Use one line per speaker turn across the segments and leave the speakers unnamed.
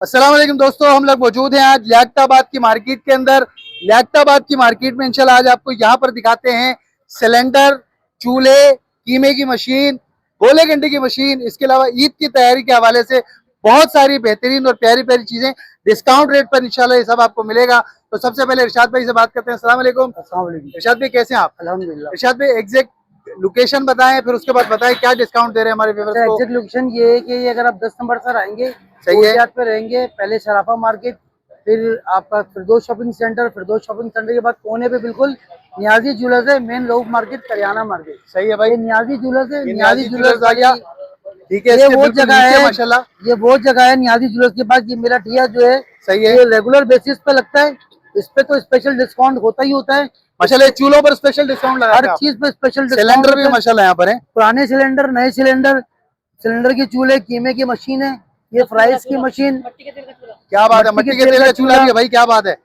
अस्सलाम वालेकुम दोस्तों, हम लोग मौजूद हैं आज लियाकताबाद की मार्केट के अंदर। लियाकताबाद की मार्केट में इंशाल्लाह आज आपको यहाँ पर दिखाते हैं सिलेंडर, चूल्हे, कीमे की मशीन, गोले गंडे की मशीन। इसके अलावा ईद की तैयारी के हवाले से बहुत सारी बेहतरीन और प्यारी प्यारी चीजें डिस्काउंट रेट पर इंशाल्लाह ये सब आपको मिलेगा। तो सबसे पहले इरशाद भाई से बात करते हैं। अस्सलाम वालेकुम।
अस्सलाम वालेकुम।
इरशाद भाई कैसे हैं आप?
अल्हम्दुलिल्लाह।
इरशाद भाई एग्जैक्ट लोकेशन बताएं, फिर उसके बाद बताएं क्या डिस्काउंट दे रहे हैं हमारे व्यूअर्स को।
एग्जैक्ट लोकेशन ये है कि ये अगर आप 10 नंबर से आएंगे
सही है।
पे रहेंगे, पहले शराफा मार्केट, फिर आपका फिरदौस शॉपिंग सेंटर, फिरदौस शॉपिंग सेंटर के बाद कोने पे बिल्कुल नियाजी ज्वेलर्स है, मेन लोग मार्केट करियाना मार्केट।
सही है भाई,
ये नियाजी ज्वेलर्स है।
नियाजी
ज्वेलर्स
आ गया। ठीक है,
ये
इसके
वो
बिल्कुल
जगह
नीचे
है,
माशाल्लाह।
ये वो जगह है नियाजी ज्वेलर्स के पास। ये मेरा ठिया जो है
सही है।
ये रेगुलर बेसिस पे लगता है, इस पे तो स्पेशल डिस्काउंट होता ही होता है।
माशाल्लाह चूल्हों पर स्पेशल डिस्काउंट लगा
हर चीज पे स्पेशल डिस्काउंट।
सिलेंडर भी माशाल्लाह यहाँ पर है।
पुराने सिलेंडर, नए सिलेंडर, सिलेंडर के चूल्हे, कीमे की मशीन है, ये फ्राइज की मशीन।
क्या बात है, मट्टी के तेल का चूल्हा भी है भाई, क्या बात है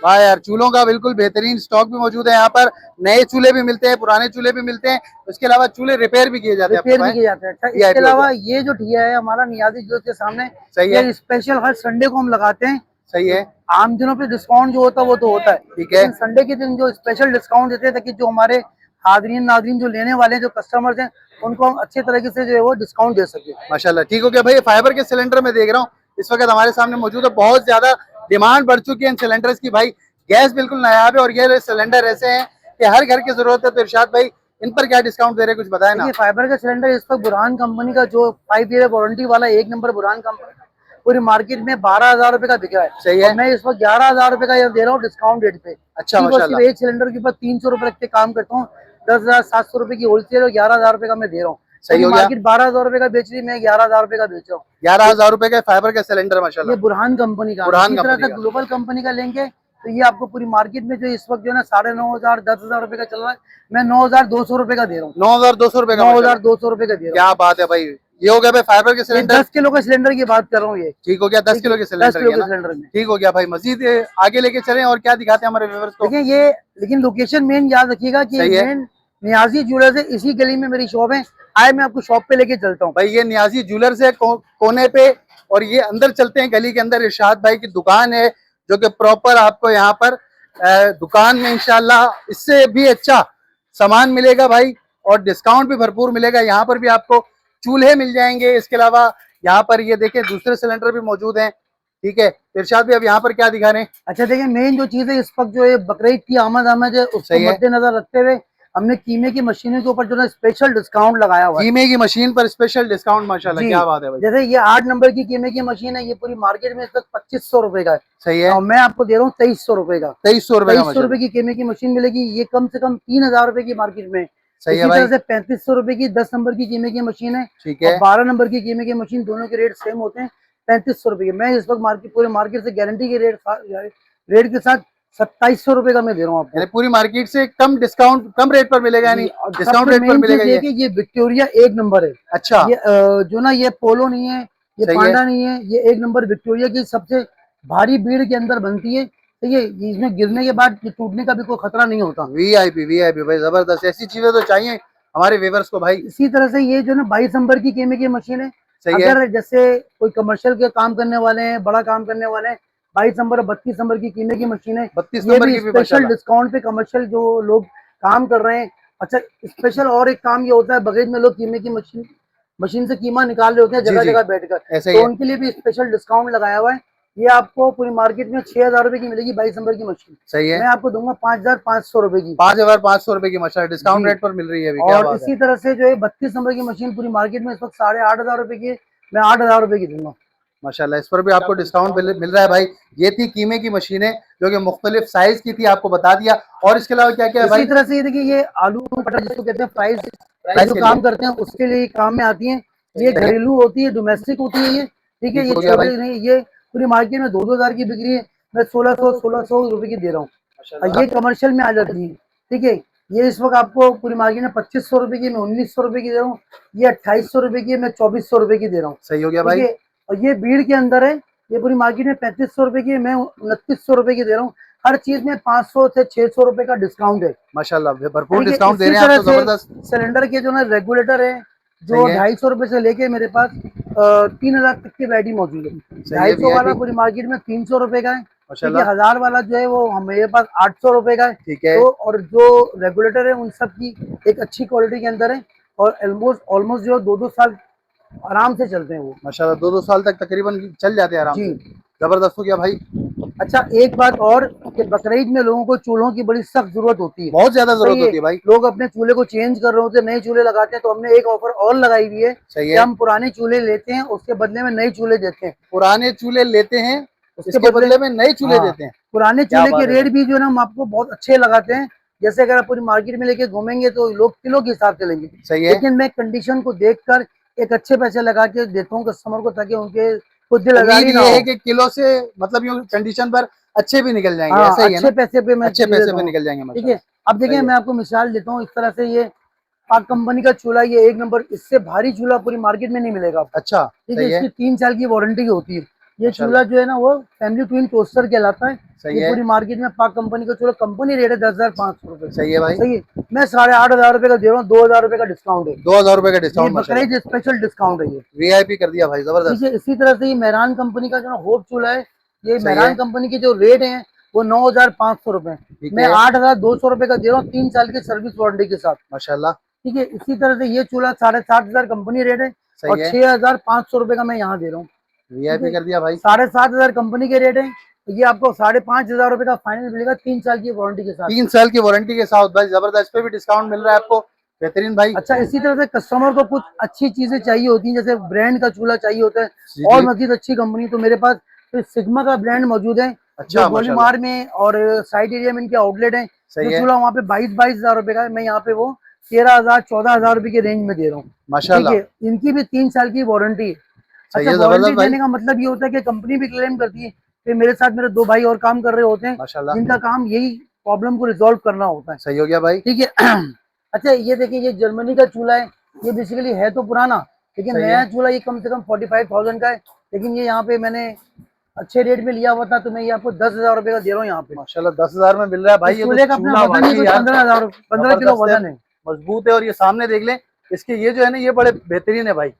भाई यार। चूल्हों का बिल्कुल बेहतरीन स्टॉक भी मौजूद है यहाँ पर। नए चूल्हे भी मिलते हैं, पुराने चूल्हे भी मिलते हैं। उसके अलावा चूल्हे रिपेयर भी किए जाते हैं।
रिपेयर भी किए जाते हैं। अच्छा, इसके अलावा ये जो ठिया है हमारा नियाजी जो के सामने,
सही है,
स्पेशल हर संडे को हम लगाते हैं।
सही है।
आम दिनों पे डिस्काउंट जो होता है वो तो होता है,
ठीक है।
लेकिन संडे के दिन जो स्पेशल डिस्काउंट देते हैं ताकि जो हमारे हाजरीन नाजरीन जो लेने वाले जो कस्टमर्स हैं उनको हम अच्छे तरीके से जो है वो डिस्काउंट दे सके।
माशाल्लाह ठीक हो गया भाई। फाइबर के सिलेंडर में देख रहा हूँ इस वक्त हमारे सामने मौजूद है। बहुत ज्यादा डिमांड बढ़ चुकी है इन सिलेंडर्स की भाई। गैस बिल्कुल नायाब है और ये सिलेंडर ऐसे हैं कि हर घर की जरूरत है। तो इरशाद भाई इन पर क्या डिस्काउंट दे रहे हैं, कुछ बताए ना।
फाइबर का सिलेंडर इस वक्त बुरहान कंपनी का जो 5 ईयर वारंटी वाला एक नंबर बुरहान कंपनी पूरी मार्केट में 12,000 रुपए का बिक रहा है।
सही है।
मैं इस वक्त 11,000 रुपए का ये दे रहा हूँ डिस्काउंट रेट पे।
अच्छा माशाल्लाह।
एक सिलेंडर के ऊपर 300 रुपए रख के काम करता हूँ। 10,700 रुपए की होलसेल और 11,000 रुपए का मैं दे रहा हूँ।
सही हो गया।
मार्केट 12,000 रुपए का बेच रही है, मैं 11,000 रुपए का बेच रहा हूँ।
11,000 रुपए का फाइबर का सिलेंडर माशाल्लाह।
ये बुरहान कंपनी का। इसी तरह से ग्लोबल कंपनी का लेंगे तो ये आपको पूरी मार्केट में जो इस वक्त जो है ना 9,500 10,000 रुपए का चल रहा है, मैं 9,200 रुपए का दे रहा हूँ।
9,200 रुपए का,
9,200 रुपए का दे रहा हूँ।
क्या बात है भाई। ये हो गया भाई फाइबर के सिलेंडर।
10 किलो का सिलेंडर की बात कर रहा हूँ। ये
ठीक हो गया, 10 किलो के
सिलेंडर में
ठीक हो गया भाई। मजीद आगे लेके चलें और क्या दिखाते हैं हमारे व्यूअर्स को।
देखिए ये, लेकिन लोकेशन मेन याद रखिएगा कि मेन नियाजी ज्वेलर्स है, इसी गली में मेरी शॉप है। आए मैं आपको शॉप पे लेके चलता हूँ
भाई। ये नियाजी ज्वेलर्स है कोने पे, और ये अंदर चलते हैं गली के अंदर। इरशाद भाई की दुकान है जो कि प्रॉपर आपको यहाँ पर दुकान में इंशाल्लाह इससे भी अच्छा सामान मिलेगा भाई, और डिस्काउंट भी भरपूर मिलेगा। यहाँ पर भी आपको चूल्हे मिल जाएंगे। इसके अलावा यहाँ पर ये देखें दूसरे सिलेंडर भी मौजूद हैं। ठीक है इरशाद भाई, अब यहाँ पर क्या दिखा रहे हैं।
अच्छा देखिए, मेन जो चीज है इस वक्त जो है बकरीद की आमद है, उसको मद्देनजर रखते हुए हमने कीमे की मशीनों के ऊपर जो है स्पेशल डिस्काउंट लगाया हुआ है।
कीमे की मशीन पर स्पेशल डिस्काउंट माशाल्लाह, क्या बात है भाई।
जैसे ये 8 नंबर की कीमे की मशीन है, ये पूरी मार्केट में इस वक्त 2,500 रुपए का है।
सही है।
और मैं आपको दे रहा हूँ 2,300 रुपए का। 2,300 रुपए की कीमे की मशीन मिलेगी। ये कम से कम 3,000 रुपए की मार्केट में।
सही है
इसी तरह से 3,500 रुपए की 10 नंबर की कीमे की मशीन है।
ठीक है।
12 नंबर की कीमे की मशीन, दोनों के रेट सेम होते हैं 3,500 रुपए के। मैं इस वक्त पूरे मार्केट से गारंटी के रेट के साथ 2,700 रुपए का मैं दे रहा हूँ आपको।
पूरी मार्केट से कम डिस्काउंट, कम रेट पर मिलेगा, यानी डिस्काउंट रेट पर मिलेगा।
ये विक्टोरिया एक नंबर है।
अच्छा,
ये जो ना ये पोलो नहीं है, ये पांडा नहीं है, ये एक नंबर विक्टोरिया की सबसे भारी भीड़ के अंदर बनती है। तो ये इसमें गिरने के बाद टूटने का भी कोई खतरा नहीं होता।
वीआईपी भाई, जबरदस्त। ऐसी चीजें तो चाहिए हमारे व्यूअर्स को भाई।
इसी तरह से ये जो ना 22 नंबर की कीमे की मशीन है, अगर जैसे कोई कमर्शियल के काम करने वाले हैं, बड़ा काम करने वाले हैं, 22 नंबर 32 नंबर की कीमे की मशीन है।
32 नंबर की
स्पेशल डिस्काउंट पे कमर्शियल जो लोग काम कर रहे हैं। अच्छा, स्पेशल और एक काम ये होता है, बगैर में लोग कीमे की मशीन से कीमा निकाल रहे होते हैं जगह जगह बैठकर, तो उनके लिए भी स्पेशल डिस्काउंट लगाया हुआ है। ये आपको पूरी मार्केट में 6,000 रुपए की मिलेगी 22 नंबर की मशीन।
सही है।
मैं आपको दूंगा 5,500 रुपए की।
5,500 रुपए की मशीन डिस्काउंट रेट पर मिल रही है अभी।
और इसी तरह से जो है 32 नंबर की मशीन पूरी मार्केट में इस वक्त 8,500 रुपए की, मैं 8,000 रुपए की दूंगा
माशाल्लाह। इस पर भी आपको डिस्काउंट मिल रहा है भाई। ये थी कीमे की मशीनें जो कि मुख्तलिफ साइज की थी, आपको बता दिया। और इसके अलावा क्या क्या है भाई।
इसी तरह से ये देखिए, ये आलू मटर जिसको कहते हैं फ्राइज जो काम करते हैं उसके लिए काम में आती है। ये घरेलू होती है, डोमेस्टिक होती है ये। ठीक है, ये छोटे नहीं, ये पूरी मार्केट में 2,000 की बिक्री है, मैं 1,600 रुपए की दे रहा हूँ। ये कमर्शियल में आ जाती है। ठीक है, ये इस वक्त आपको पूरी मार्केट में 2,500 रुपए की मैं 1,900 रुपए की दे रहा हूँ। ये 2,800 रुपए की मैं 2,400 रुपए की दे रहा हूँ।
सही हो गया भाई।
और ये भीड़ के अंदर है, ये पूरी मार्केट में 3,500 रुपए की मैं 2,900 रुपए की दे रहा हूँ। हर चीज में 500 से 600 रुपए का डिस्काउंट है
माशाल्लाह, भरपूर डिस्काउंट दे रहे हैं आप तो। जबरदस्त।
सिलेंडर के जो ना रेगुलेटर है जो 250 रुपए से लेके मेरे पास 3000 तक की वैरायटी मौजूद है।
सही है
250 वाला
VIP।
पूरी मार्केट में 300 रुपए का है। ठीक है,
माशाल्लाह।
1000 वाला जो है वो मेरे पास 800 रुपए का है।
ठीक है।
तो और जो रेगुलेटर है उन सब की एक अच्छी क्वालिटी के अंदर है, और ऑलमोस्ट जो 2-2 साल आराम से चलते हैं वो।
माशाल्लाह 2-2 साल तक तकरीबन चल जाते हैं आराम
जी।
से। जबरदस्त हो गया भाई।
अच्छा, एक बात और कि बकरीद में लोगों को चूल्हों की बड़ी सख्त जरूरत होती है।
बहुत ज्यादा जरूरत
सही है,
होती है भाई।
लोग अपने चूल्हे को चेंज कर रहे होते हैं, नए चूल्हे लगाते हैं, तो हमने एक ऑफर और लगाई हुई है
सही
कि
है।
हम पुराने चूल्हे लेते हैं, उसके बदले में नए चूल्हे देते हैं।
पुराने चूल्हे लेते हैं,
उसके
इसके
बदले
बदले में नए चूल्हे
हाँ,
देते हैं।
पुराने
क्या
चूल्हे के
बात है
रेट
भाई।
भी जो है ना हम आपको बहुत अच्छे लगाते हैं। जैसे अगर आप पूरी मार्केट में लेके घूमेंगे तो लोग किलो के हिसाब से लेंगे,
सही है।
लेकिन मैं कंडीशन को देखकर एक अच्छे पैसे लगा के देता हूँ कस्टमर को, ताकि उनके कुछ दिल
उम्मीद
आजारी ना
ये है
हो।
कि किलो से मतलब यूं कंडीशन पर अच्छे भी निकल जाएंगे,
हाँ,
ऐसा ही है
अच्छे
ना।
पैसे पे मैं
अच्छे
चीजें
पैसे
देता
पे
हूँ।
निकल जाएंगे
ठीक है,
माशाल्लाह।
अब देखिए
सही है।
मैं आपको मिसाल देता हूँ, इस तरह से ये पाक कंपनी का चूल्हा, ये एक नंबर, इससे भारी चूल्हा पूरी मार्केट में नहीं मिलेगा आपको।
अच्छा।
ठीक है,
सही है।
इसकी 3 साल की वारंटी की होती है। ये चूल्हा
माशाल्लाह।
जो है ना वो फैमिली ट्विन टोस्टर कहलाता है।
सही
ये
है।
पूरी मार्केट में पाक कंपनी का चूल्हा कंपनी रेट है 10,500 रुपए।
सही है भाई।
सही है, मैं 8,500 रुपए का दे रहा हूँ, 2,000 रुपए का डिस्काउंट है।
2000 रुपए का
ये
डिस्काउंट
बकरीद
माशाल्लाह।
स्पेशल डिस्काउंट है ये।
VIP कर दिया भाई,
ठीक
जबरदस्त।
है, इसी तरह से ये मेहरान कंपनी का जो ना होप चूल्हा है, ये
सही है।
मेहरान कंपनी के जो रेट है वो 9,500 रुपए,
ठीक
मैं
है।
8,200 रुपए का दे रहा हूँ 3 साल की सर्विस वारंटी के साथ।
माशाल्लाह।
ठीक है, इसी तरह से ये चूल्हा 7,500 कंपनी रेट है,
सही
और
है।
6,500 रुपए का मैं यहाँ दे रहा हूँ। ठीक
VIP
है,
कर दिया भाई।
7,500 कंपनी के रेट है, तो ये आपको 5,500 रुपए का फाइनल मिलेगा 3 साल की वारंटी के साथ।
3 साल की वारंटी के साथ भाई, जबरदस्त। पे भी डिस्काउंट मिल रहा है आपको, बेहतरीन भाई।
अच्छा, इसी तरह से कस्टमर को कुछ अच्छी चीजें चाहिए होती हैं, जैसे ब्रांड का चूल्हा चाहिए होता है
जी
और
जी।
मजीद अच्छी कंपनी, तो मेरे पास तो सिग्मा का ब्रांड मौजूद है, जो
अच्छा माशाल्लाह।
गोलीमार में और साइड एरिया में इनके आउटलेट है।
सही
जो
है।
चूल्हा वहाँ पे 22,000 रुपए का है, मैं यहाँ पे वो 13,000 14,000 रुपए के रेंज में दे रहा हूँ। ठीक
माशाल्लाह।
है, इनकी भी 3 साल की वारंटी है।
सही
अच्छा,
है,
वारंटी
जबरदस्त भाई।
देने का मतलब ये होता है कि कंपनी भी क्लेम करती है कि मेरे साथ मेरे 2 भाई और काम कर रहे होते हैं,
माशाल्लाह।
जिनका काम यही प्रॉब्लम को रिजॉल्व करना होता है।
सही हो गया भाई।
ठीक है। अच्छा, ये देखिए, ये जर्मनी का चूल्हा है। ये बेसिकली है तो पुराना, लेकिन
सही
नया
है।
चूल्हा ये कम से कम 45,000 का है, लेकिन ये यहाँ पे मैंने अच्छे रेट में लिया हुआ था, तो मैं ये आपको 10,000 रुपए का दे रहा हूँ यहाँ पे।
माशाल्लाह 10,000 में मिल रहा है भाई।
इस
ये तो
चूल्हे का अपना
चूल्हा
वजन ही
वाकई
कुछ
यार
15,000 15 किलो
जबरदस्त है,
वजन है।
मजबूत है। और ये सामने देख लें, इसके ये जो है ना, ये बड़े बेहतरीन है भाई।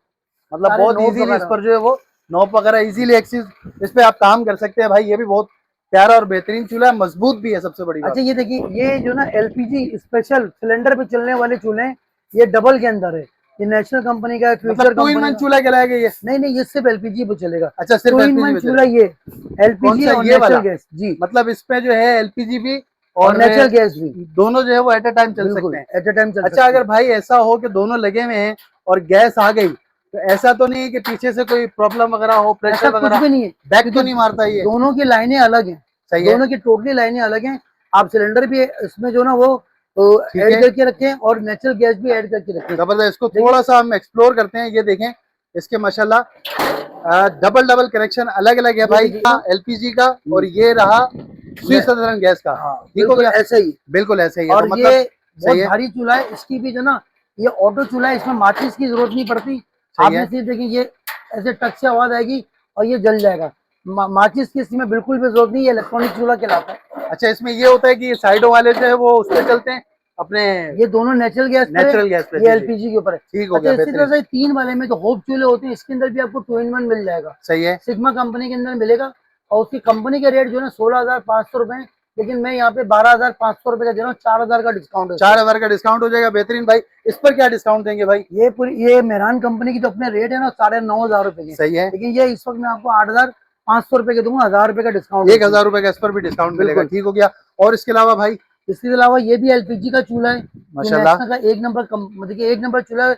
मतलब
सारे
बहुत
नोब
इजीली इस
वगैरह।
पर जो है वो नॉब वगैरह इजीली एक्सेस, इस पे आप काम कर सकते हैं भाई। ये भी बहुत प्यारा और बेहतरीन चूल्हा है, मजबूत भी है, सबसे बड़ी
अच्छा,
बात।
ये देखिए, ये जो ना एलपीजी स्पेशल सिलेंडर पे चलने वाले चूल्हे हैं, ये डबल के अंदर है। ये नेशनल कंपनी का है,
मतलब
फ्यूचर
2 in
कंपनी
1
का।
चूल्हा कहलाएगा ये।
नहीं नहीं, ये सिर्फ एलपीजी पे चलेगा।
अच्छा, सिर्फ
2 in
LPG
1
पे
चूल्हा
चलेगा।
ये,
कौन
एलपीजी
सा,
और
ये वाला?
नेचुरल गैस जी,
मतलब इसमें जो है LPG भी
और
और
नेचुरल गैस भी।
दोनों जो है वो एट अ टाइम चल
बिल्कुल
सकते हैं।
एट ए टाइम चल
अच्छा,
सकते
अगर
हैं।
भाई ऐसा हो कि दोनों लगे हुए हैं और गैस आ गई, तो ऐसा तो नहीं है कि पीछे से कोई प्रॉब्लम वगैरह हो,
ऐसा
प्रेशर
कुछ
वगैरह
भी नहीं है,
बैक
क्योंकि
तो नहीं मारता ये?
दोनों की लाइनें अलग हैं।
सही है।
दोनों की टोटली लाइनें अलग हैं। आप सिलेंडर भी इसमें जो ना वो
ठीक
ऐड
है,
करके रखें, और नेचुरल गैस भी ऐड करके रखें।
जबरदस्त। इसको
देखिए,
थोड़ा सा हम एक्सप्लोर करते हैं। ये देखें, इसके माशाल्लाह डबल डबल कनेक्शन अलग अलग है
ये
भाई का,
देखिए।
LPG का, और ये रहा
ने-
स्विस सदर्न गैस का।
हाँ,
ठीक हो
बिल्कुल
गया।
ऐसा ही।
बिल्कुल ऐसे ही है, तो
और
मतलब
ये बहुत
सही है।
भारी चूल्हा है, इसकी भी जो ना, ये ऑटो चूल्हा है, इसमें माचिस की जरूरत नहीं पड़ती।
सही
आपने
है।
सिर्फ देखिए, ये ऐसे टच से आवाज आएगी और ये जल जाएगा। माचिस की इसमें बिल्कुल भी जरूरत नहीं है, इलेक्ट्रॉनिक चूल्हा कहलाता है।
अच्छा, इसमें ये होता है कि ये साइडों वाले जो है वो उस पे चलते हैं अपने
ये दोनों नेचुरल गैस पर है,
नेचुरल गैस पे।
ये
जी जी,
एलपीजी के ऊपर है।
ठीक हो
अच्छा,
गया,
इसी तरह
बेहतरीन।
से 3 वाले में जो होप चूल्हे होते हैं, इसके अंदर भी आपको 2 in 1 मिल जाएगा।
सही है।
सिग्मा कंपनी के अंदर मिलेगा, और उसकी कंपनी के रेट जो है ना 16,500 रुपए है, लेकिन मैं यहाँ पे 12,500 रुपए का दे रहा हूँ, 4,000 का डिस्काउंट है।
4,000 का डिस्काउंट हो जाएगा, बेहतरीन भाई। इस पर क्या डिस्काउंट देंगे भाई?
ये मेहरान कंपनी की जो अपने रेट है ना 9,500 रुपए के,
सही है।
लेकिन ये इस वक्त मैं आपको 8,500 रुपए के दूंगा, 1,000 रुपए का डिस्काउंट।
1,000 रुपए का इस पर भी डिस्काउंट मिलेगा।
बिल्कुल।
ठीक हो गया। और इसके अलावा भाई?
इसके अलावा ये भी एलपीजी का चूल्हा है, ये
माशाल्लाह।
नेशनल का एक नंबर मतलब कि एक नंबर चूल्हा है।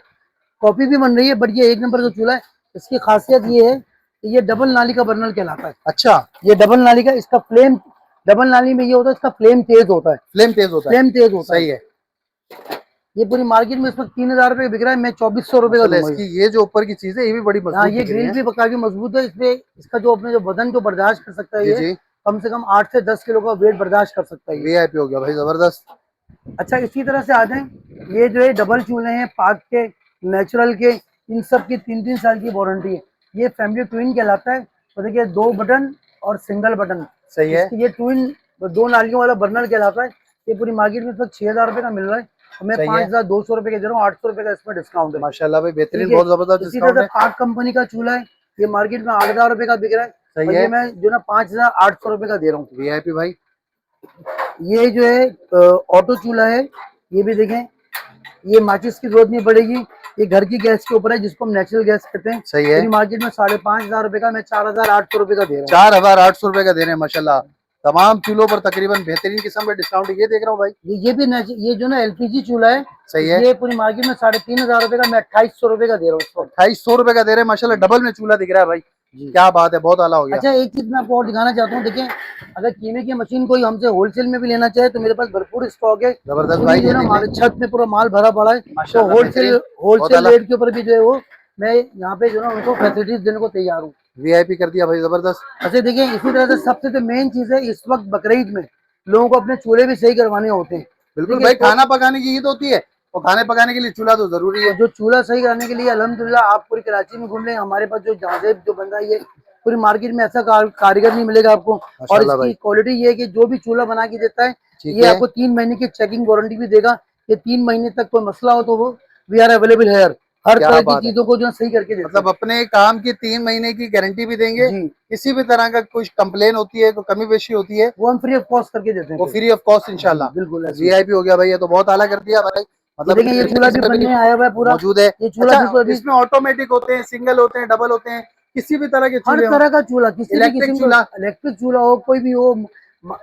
कॉपी भी बन रही है, बट ये एक नंबर का चूल्हा है। इसकी खासियत ये है कि ये डबल नाली का बर्नर कहलाता है।
अच्छा,
ये डबल नाली का, इसका फ्लेम, डबल नाली में ये होता है, इसका फ्लेम तेज होता है।
फ्लेम तेज होता है।
फ्लेम तेज होता
सही
है।
है।
ये पूरी मार्केट में इस वक्त 3,000 रुपए बिक रहा है, मैं 2,400 रुपए का
माशाल्लाह,
दूंगा।
इसकी ये जो ऊपर की चीज है ये भी बड़ी
हाँ,
मजबूत
ये
दिख रही
ग्रिल
है।
भी काफी मजबूत है। इसपे इसका जो अपने जो वजन जो बर्दाश्त कर सकता है,
जी
ये
जी।
कम से कम 8 से 10 किलो का वेट बर्दाश्त कर सकता है ये।
VIP हो गया भाई, जबरदस्त।
अच्छा, इसी तरह से आ जाए, ये जो है डबल चूल्हे हैं, पाक के, नेचुरल के, इन सब की 3-3 साल की वारंटी है। ये फैमिली ट्विन कहलाता है। तो देखिए, 2 बटन और सिंगल बटन,
सही है।
इसकी ये ट्विन 2 नालियों वाला बर्नर कहलाता है। ये पूरी मार्केट में इस वक्त 6,000 रुपए का मिल रहा है। मैं
सही है।
5200 रुपए का दे रहा हूँ, 800 रुपए का इसमें डिस्काउंट है।
माशाल्लाह भाई बेहतरीन,
ठीक है।
बहुत जबरदस्त
इसी
डिस्काउंट
तरह
है।
से पाक कंपनी का चूल्हा है, ये मार्केट में 8000 रुपए का बिक रहा है,
सही
और
है।
ये मैं जो ना 5800 रुपए का दे रहा हूँ।
वीआईपी भाई,
ये जो है ऑटो चूल्हा है, ये भी देखें, ये माचिस की जरूरत नहीं पड़ेगी, ये घर की गैस के ऊपर है, जिसको हम नेचुरल गैस कहते हैं।
सही है।
पूरी मार्केट में 5500 रुपए का, मैं 4800 रुपए का दे रहा हूँ।
4800 रुपए का दे रहे हैं माशाल्लाह। तमाम चूल्हों पर तकरीबन बेहतरीन किस्म का डिस्काउंट ये देख रहा हूँ भाई।
ये भी ये जो ना एलपीजी चूल्हा है,
सही है।
ये पूरी मार्केट में 3500 रुपए का, मैं 2800 रुपए का दे रहा हूँ इसको।
2800 रुपए का दे रहे हैं माशाल्लाह, डबल में चूल्हा दिख रहा है भाई,
जी।
क्या बात है, बहुत आला हो गया।
अच्छा, एक चीज मैं आपको और दिखाना चाहता हूँ, देखिए, अगर कीमे की मशीन कोई हमसे होलसेल में भी लेना चाहे तो मेरे पास भरपूर स्टॉक है।
जबरदस्त
पूरी
भाई,
जो
ये
है ना
देख
हमारे
लें।
छत में पूरा माल भरा पड़ा है, तो
माशाल्लाह
होलसेल
बेहतरीन, बहुत
होलसेल
आला।
रेट के ऊपर भी जो है वो मैं यहाँ पे जो है ना उनको फैसिलिटीज देने को तैयार हूँ।
वीआईपी कर दिया भाई, जबरदस्त।
अच्छा देखिए, इसी तरह से सबसे जो मेन चीज है, इस वक्त बकरीद में लोगों को अपने चूल्हे भी सही करवाने होते हैं।
बिल्कुल
ठीक है,
भाई,
तो
खाना पकाने की ईद होती है, और खाने पकाने के लिए चूल्हा तो जरूरी है।
जो चूल्हा सही करने के लिए अल्हम्दुलिल्लाह आप पूरी कराची में घूम रहे हैं, हमारे पास जो जाजेब जो बन रहा है, ये पूरी मार्केट में ऐसा कारीगर नहीं मिलेगा आपको। और
माशाल्लाह
इसकी
भाई।
क्वालिटी ये है कि जो भी चूल्हा बना के देता है,
ठीक
ये
है।
आपको 3 महीने की चेकिंग वारंटी भी देगा। ये 3 महीने तक कोई मसला हो तो वो वी आर अवेलेबल है, हर
क्या
तरह की
बात है,
चीजों को जो है सही करके देते
मतलब अपने काम की 3 महीने की गारंटी भी देंगे।
हैं जी।
किसी भी तरह का कुछ कंप्लेन होती है, कोई कमी पेशी होती है,
वो हम फ्री ऑफ कॉस्ट करके देते हैं
वो
फिर।
फ्री ऑफ कॉस्ट
जी,
इंशाल्लाह।
बिल्कुल ऐसे ही।
वीआईपी हो गया भाई, ये तो बहुत आला कर दिया भाई,
ये
मतलब
देखें, ये चूल्हा भी बनने आया हुआ है पूरा,
मौजूद है।
ये चूल्हा
अच्छा,
बिल्कुल अभी
इसमें ऑटोमेटिक होते हैं, सिंगल होते हैं, डबल होते हैं, किसी भी तरह के
हर
चूल्हे हो?
तरह का चूल्हा, किसी भी
इलेक्ट्रिक
किस्म का
चूल्हा?
इलेक्ट्रिक चूल्हा हो, कोई भी हो,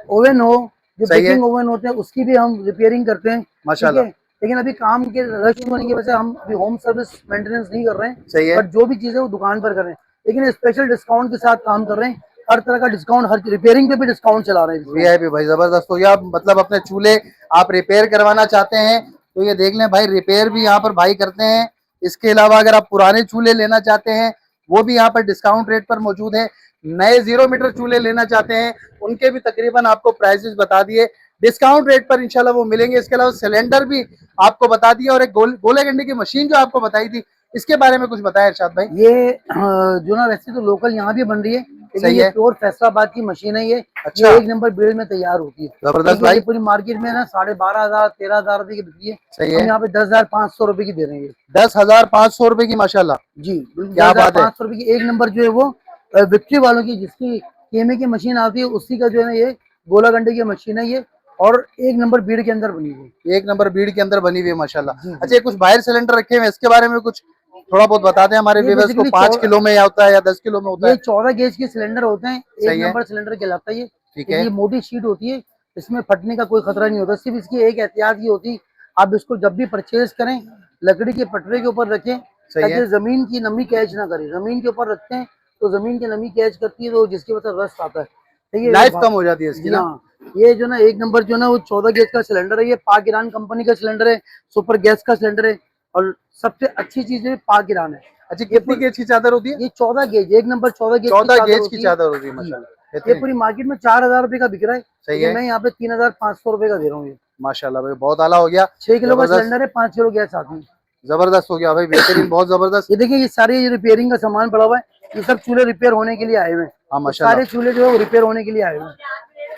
ओवन हो, जो
सही है।
बेकिंग ओवन होते हैं उसकी भी हम रिपेयरिंग करते हैं। ठीक है,
माशाल्लाह।
लेकिन अभी काम के रश होने की वजह से हम अभी होम सर्विस मेंटेनेंस नहीं कर रहे हैं,
सही है।
बट जो भी चीज़ है वो दुकान पर कर रहे हैं, लेकिन स्पेशल डिस्काउंट के साथ काम कर रहे हैं। हर तरह का डिस्काउंट, हर रिपेयरिंग पे भी डिस्काउंट चला रहे हैं।
वीआईपी भाई जबरदस्त हो गया, मतलब अपने चूल्हे आप रिपेयर करवाना चाहते हैं तो ये देख लें भाई, रिपेयर भी यहाँ पर भाई करते हैं। इसके अलावा अगर आप पुराने चूल्हे लेना चाहते हैं, वो भी यहाँ पर डिस्काउंट रेट पर मौजूद है। नए 0 मीटर चूल्हे लेना चाहते हैं, उनके भी तकरीबन आपको प्राइसेस बता दिए, डिस्काउंट रेट पर इंशाल्लाह वो मिलेंगे। इसके अलावा सिलेंडर भी आपको बता दिया, और एक गोले गंडे की मशीन जो आपको बताई थी, इसके बारे में कुछ बताया इरशाद भाई।
ये जो ना वैसे तो लोकल यहाँ भी बन रही है, लेकिन
सही
ये
है।
प्योर फैसलाबाद की मशीन है।
अच्छा।
ये 1 नंबर बिल्ड में तैयार होती है।
जबरदस्त
ठीक है,
भाई।
ये पूरी मार्केट में ना 12,500 13,000 रुपए की बिकती है,
सही
हम
है।
यहाँ पे 10,500 रुपए की दे रहे हैं।
10,500 रुपए की माशाल्लाह,
जी बिल्कुल,
क्या बात है।
10,500 रुपए की 1 नंबर जो है वो विक्ट्री वालों की, जिसकी केमे की मशीन आती है, उसी का जो है ना ये गोला गंडे की मशीन है ये, और 1 नंबर बीड़ के अंदर बनी हुई
1 नंबर भीड़ के अंदर बनी हुई है माशाल्लाह।
जी, जी।
अच्छा, ये कुछ बाहर सिलेंडर रखे हुए हैं, इसके बारे में कुछ थोड़ा बहुत बता दें हमारे
ये
व्यूअर्स को।
basically
5 किलो में या होता है या 10 किलो में होता
ये
है?
14 गेज के सिलेंडर होते हैं, 1
सही है।
नंबर सिलेंडर कहलाता है ये।
ठीक
लेकिन
है।
ये मोटी शीट होती है, इसमें फटने का कोई खतरा नहीं होता। सिर्फ इसकी एक एहतियात ये होती है, आप इसको जब भी परचेज करें, लकड़ी के पटरे के ऊपर रखें,
सही है।
ताकि जमीन की नमी कैच ना करे। जमीन के ऊपर रखते हैं तो जमीन की नमी कैच करती है, तो जिसकी वजह से रस्ट आता है। ठीक है,
लाइफ कम हो जाती है इसकी
जी
ना।
हाँ। ये जो ना 1 नंबर जो ना वो 14 गेज का सिलेंडर है, ये पाक ईरान कंपनी का सिलेंडर है, सुपर गैस का सिलेंडर है, और सबसे अच्छी चीज है पाक ईरान है।
अच्छा, कितनी गेज की चादर होती है?
ये 14 गेज, 1 नंबर 14 गेज
14 गेज की
होती है।
चादर होती है
जी।
माशाल्लाह,
ये
बेहतरीन।
पूरी मार्केट में 4,000 रुपए का बिक रहा है,
सही
लेकिन
है।
मैं यहाँ पे 3,500 रुपए का दे रहा हूँ। ये
माशाल्लाह भाई, बहुत आला हो गया,
6 किलो का
जबरदस्त।
सिलेंडर है, 5 किलो गैस आती है।
जबरदस्त हो गया भाई, बेहतरीन, बहुत जबरदस्त।
ये देखिए, ये सारे ये रिपेयरिंग का सामान पड़ा हुआ है, ये सब चूल्हे रिपेयर होने के लिए आए हुए हैं।
हाँ
तो
माशाल्लाह
सारे चूल्हे जो है वो रिपेयर होने के लिए आए हुए हैं।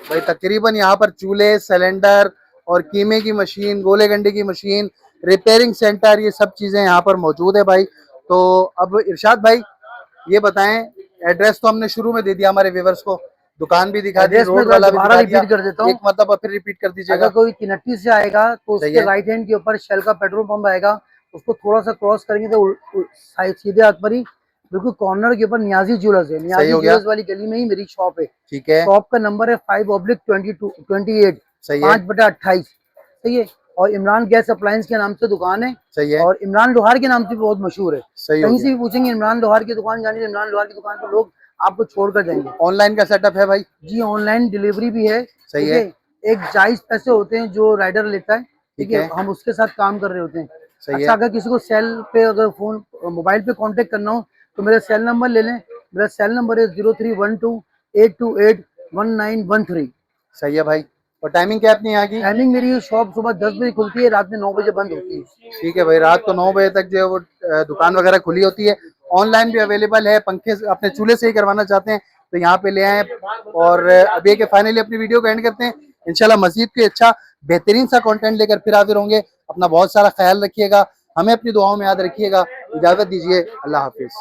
भाई, तकरीबन यहाँ पर चूल्हे, सिलेंडर और कीमे की मशीन, गोले गंडे की मशीन, रिपेयरिंग सेंटर, ये सब चीजें यहाँ पर मौजूद है भाई। तो अब इरशाद भाई ये बताएं, एड्रेस तो हमने शुरू में दे दिया हमारे व्यूअर्स को, दुकान भी दिखा दी,
एड्रेस में
रोड वाला भी
दोबारा
दिखा दिया,
रिपीट कर देता हूँ।
एक मतलब फिर रिपीट कर दीजिएगा।
अगर कोई किनट्टी से आएगा तो
सही
उसके
है।
राइट हैंड के ऊपर शेल का पेट्रोल पंप आएगा, उसको थोड़ा सा क्रॉस करेंगे तो सीधे हाथ पर ही बिल्कुल कॉर्नर के ऊपर नियाजी ज्वेलर्स है।
सही
नियाजी
हो गया।
ज्वेलर्स वाली गली में ही मेरी शॉप है।
ठीक है।
शॉप का नंबर है 5/28,
सही है।
5/28। सही है, और इमरान गैस अप्लायंस के नाम से दुकान है,
सही है।
और इमरान लोहार के नाम से भी बहुत मशहूर है।
सही हो
कहीं से
गया।
भी पूछेंगे इमरान लोहार की दुकान जानी है, इमरान लोहार की दुकान पर लोग आपको छोड़ कर जाएंगे।
ऑनलाइन का सेटअप है भाई?
जी, ऑनलाइन डिलीवरी भी है।
सही
ठीक
है।
एक जायज पैसे होते हैं जो राइडर लेता है, ठीक
ठीक
है,
है।
हम उसके साथ काम कर रहे होते हैं।
सही
अच्छा,
है।
अगर किसी को सेल पे, अगर फोन मोबाइल पे कांटेक्ट करना हो तो मेरा सेल नंबर ले लें। मेरा सेल नंबर है 031282819113।
सही है भाई। और टाइमिंग क्या है अपनी यहाँ की?
टाइमिंग मेरी शॉप सुबह 10 बजे खुलती है, रात में 9 बजे बंद होती है।
ठीक है भाई, रात को 9 बजे तक जो है वो दुकान वगैरह खुली होती है। ऑनलाइन भी अवेलेबल है। पंखे अपने चूल्हे से ही करवाना चाहते हैं तो यहाँ पे ले आए। और अभी के फाइनली अपनी वीडियो को एंड करते हैं। इंशाल्लाह मजीद कोई अच्छा बेहतरीन सा कंटेंट लेकर फिर हाजिर होंगे। अपना बहुत सारा ख्याल रखिएगा, हमें अपनी दुआओं में याद रखिएगा। इजाजत दीजिए, अल्लाह हाफिज।